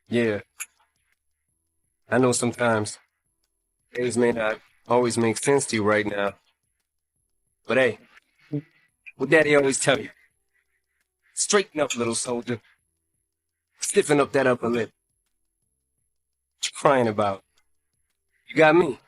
Yeah, I know sometimes things may not always make sense to you right now, but hey, what Daddy always tell you, straighten up, little soldier. Stiffen up that upper lip. What you crying about? You got me.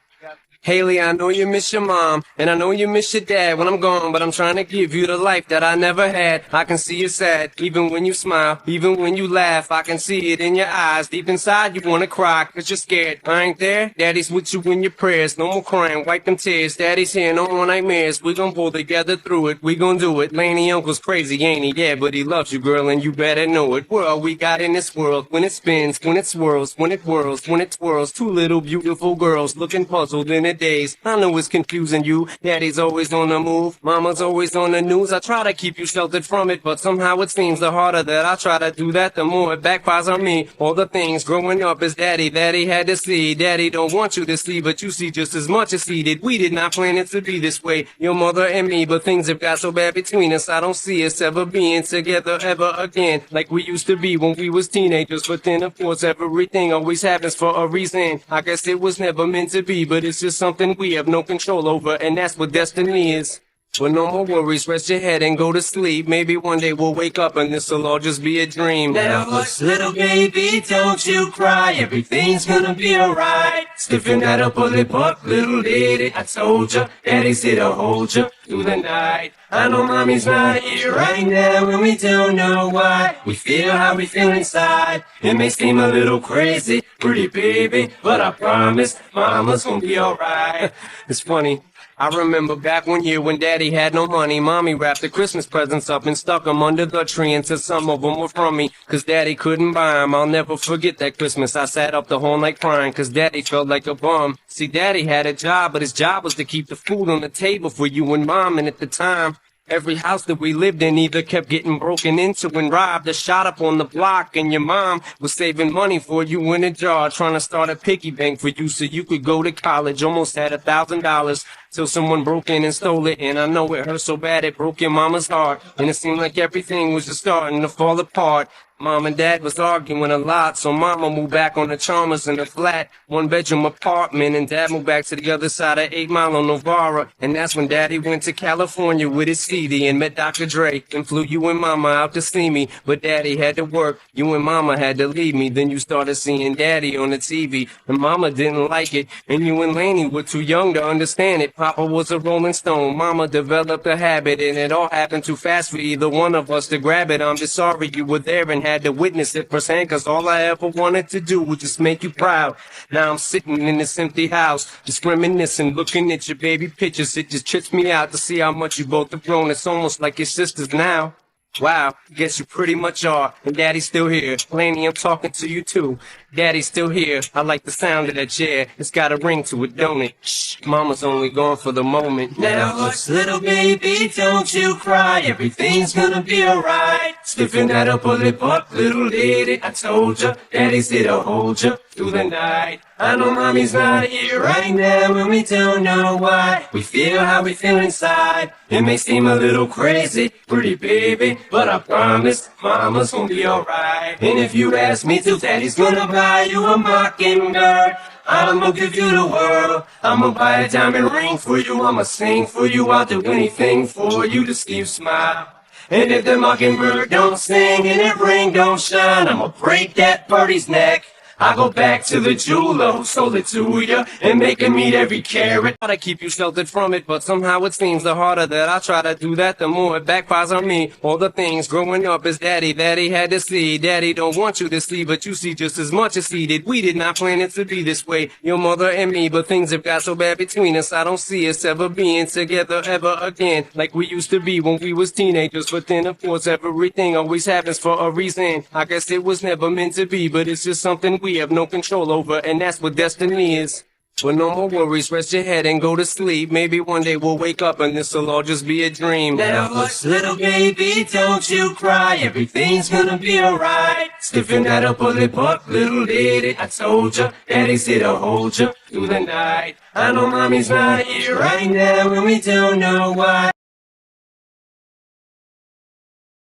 Haley, I know you miss your mom, and I know you miss your dad when I'm gone, but I'm trying to give you the life that I never had. I can see you sad, even when you smile, even when you laugh, I can see it in your eyes. Deep inside you wanna cry, cause you're scared. I ain't there, Daddy's with you in your prayers. No more crying, wipe them tears. Daddy's here, no more nightmares. We gon' pull together through it, we gon' do it. Laney uncle's crazy, ain't he? Yeah, but he loves you, girl, and you better know it. What all we got in this world, when it spins, when it swirls, when it whirls, when it twirls. Two little beautiful girls looking puzzled in it days. I know it's confusing you. Daddy's always on the move, mama's always on the news. I try to keep you sheltered from it, but somehow it seems the harder that I try to do that, the more it backfires on me. All the things growing up as daddy that he had to see. Daddy don't want you to see, but you see just as much as he did. We did not plan it to be this way, your mother and me, but things have got so bad between us. I don't see us ever being together ever again, like we used to be when we was teenagers. But then of course everything always happens for a reason. I guess it was never meant to be, but it's just something we have no control over, and that's what destiny is. But no more worries, rest your head and go to sleep. Maybe one day we'll wake up and this'll all just be a dream. Now hush, little baby, don't you cry. Everything's gonna be alright. Stiffen that upper lip up, little lady. I told ya, Daddy's here to hold ya through the night. I know mommy's not here right now, and we don't know why. We feel how we feel inside. It may seem a little crazy, pretty baby, but I promise mama's gonna be alright. It's funny, I remember back one year when Daddy had no money. Mommy wrapped the Christmas presents up and stuck them under the tree and said some of them were from me, cause Daddy couldn't buy 'em. I'll never forget that Christmas. I sat up the whole night crying, cause Daddy felt like a bum. See, Daddy had a job, but his job was to keep the food on the table for you and Mom, and at the time, every house that we lived in either kept getting broken into and robbed or shot up on the block, and your mom was saving money for you in a jar, trying to start a piggy bank for you so you could go to college. Almost had $1,000 till someone broke in and stole it, and I know it hurt so bad it broke your mama's heart, and it seemed like everything was just starting to fall apart. Mom and Dad was arguing a lot, so Mama moved back on the Chalmers in a flat, one-bedroom apartment, and Dad moved back to the other side of 8 Mile on Novara. And that's when Daddy went to California with his CD and met Dr. Dre, and flew you and Mama out to see me. But Daddy had to work, you and Mama had to leave me. Then you started seeing Daddy on the TV, and Mama didn't like it, and you and Laney were too young to understand it. Papa was a Rolling Stone, Mama developed a habit, and it all happened too fast for either one of us to grab it. I'm just sorry you were there and had to witness it firsthand, cause all I ever wanted to do was just make you proud. Now I'm sitting in this empty house, just reminiscing, looking at your baby pictures. It just trips me out to see how much you both have grown. It's almost like your sisters now. Wow, guess you pretty much are, and Daddy's still here. Laney, I'm talking to you too. Daddy's still here. I like the sound of that chair. It's got a ring to it, don't it? Shh, Mama's only gone for the moment. Now hush, little baby, don't you cry. Everything's gonna be alright. Stiffen that upper lip up, little lady. I told ya, Daddy's here to hold ya through the night. I know mommy's not here right now, and we don't know why. We feel how we feel inside. It may seem a little crazy, pretty baby, but I promise mama's gonna be alright. And if you ask me to, Daddy's gonna buy you a mockingbird. I'ma give you the world. I'ma buy a diamond ring for you. I'ma sing for you. I'll do anything for you to see you smile. And if the mockingbird don't sing and that ring don't shine, I'ma break that birdie's neck. I go back to the jeweler who sold it to ya and make him eat every carrot. Try to keep you sheltered from it, but somehow it seems the harder that I try to do that, the more it backfires on me. All the things growing up as daddy that he had to see. Daddy don't want you to see, but you see just as much as he did. We did not plan it to be this way, your mother and me, but things have got so bad between us. I don't see us ever being together ever again, like we used to be when we was teenagers. But then of course everything always happens for a reason. I guess it was never meant to be, but it's just something we have no control over, and that's what destiny is. But no more worries, rest your head and go to sleep. Maybe one day we'll wake up and this'll all just be a dream. Now hush, little baby, don't you cry. Everything's gonna be alright. Stiffen that upper lip up, little lady. I told ya, Daddy's here to hold ya through the night. I know mommy's not here right now, and we don't know why.